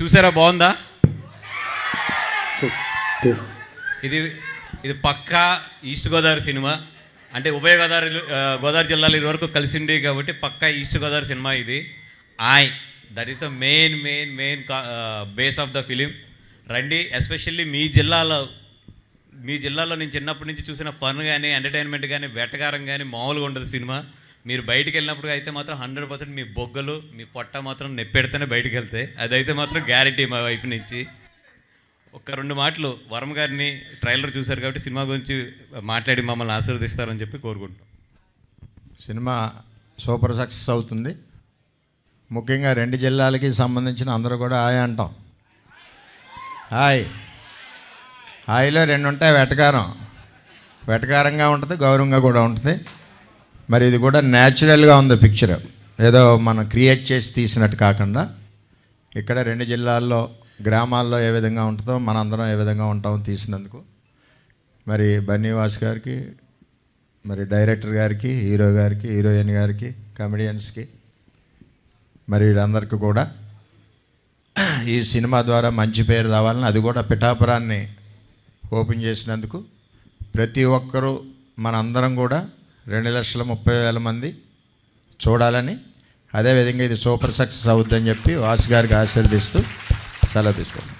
చూసారా, బాగుందా? ఇది ఇది పక్కా ఈస్ట్ గోదావరి సినిమా. అంటే ఉభయ గోదావరి జిల్లాలు ఇదివరకు కలిసి ఉండేవి కాబట్టి పక్కా ఈస్ట్ గోదావరి సినిమా ఇది. That is the main base of the film. రండి, ఎస్పెషల్లీ మీ జిల్లాలో నేను చిన్నప్పటి నుంచి చూసిన ఫన్ కానీ ఎంటర్టైన్మెంట్ కానీ వెటకారం కానీ మామూలుగా ఉండదు సినిమా. మీరు బయటికి వెళ్ళినప్పుడు అయితే మాత్రం 100% మీ బొగ్గలు మీ పొట్ట మాత్రం నెప్పెడితేనే బయటికి వెళ్తాయి. అదైతే మాత్రం గ్యారంటీ మా వైపు నుంచి. ఒక 2 మాటలు వరం గారిని ట్రైలర్ చూశారు కాబట్టి సినిమా గురించి మాట్లాడి మమ్మల్ని ఆశీర్వదిస్తారని చెప్పి కోరుకుంటాం. సినిమా సూపర్ సక్సెస్ అవుతుంది. ముఖ్యంగా 2 జిల్లాలకి సంబంధించిన అందరూ కూడా హాయ్ అంటాం. హాయిలో 2 ఉంటాయి. వెటకారంగా ఉంటుంది, గౌరవంగా కూడా ఉంటుంది. మరి ఇది కూడా న్యాచురల్గా ఉంది పిక్చర్, ఏదో మనం క్రియేట్ చేసి తీసినట్టు కాకుండా ఇక్కడ 2 జిల్లాల్లో గ్రామాల్లో ఏ విధంగా ఉంటుందో మనందరం ఏ విధంగా ఉంటామో తీసినందుకు మరి బన్నీవాస్ గారికి, మరి డైరెక్టర్ గారికి, హీరో గారికి, హీరోయిన్ గారికి, కమెడియన్స్కి, మరి వీళ్ళందరికీ కూడా ఈ సినిమా ద్వారా మంచి పేరు రావాలని, అది కూడా పిఠాపురాన్ని ఓపెన్ చేసినందుకు ప్రతి ఒక్కరూ మనందరం కూడా 2,30,000 మంది చూడాలని, అదేవిధంగా ఇది సూపర్ సక్సెస్ అవుద్దని చెప్పి వాసు గారికి ఆశీర్వదిస్తూ సెలవు తీసుకోండి.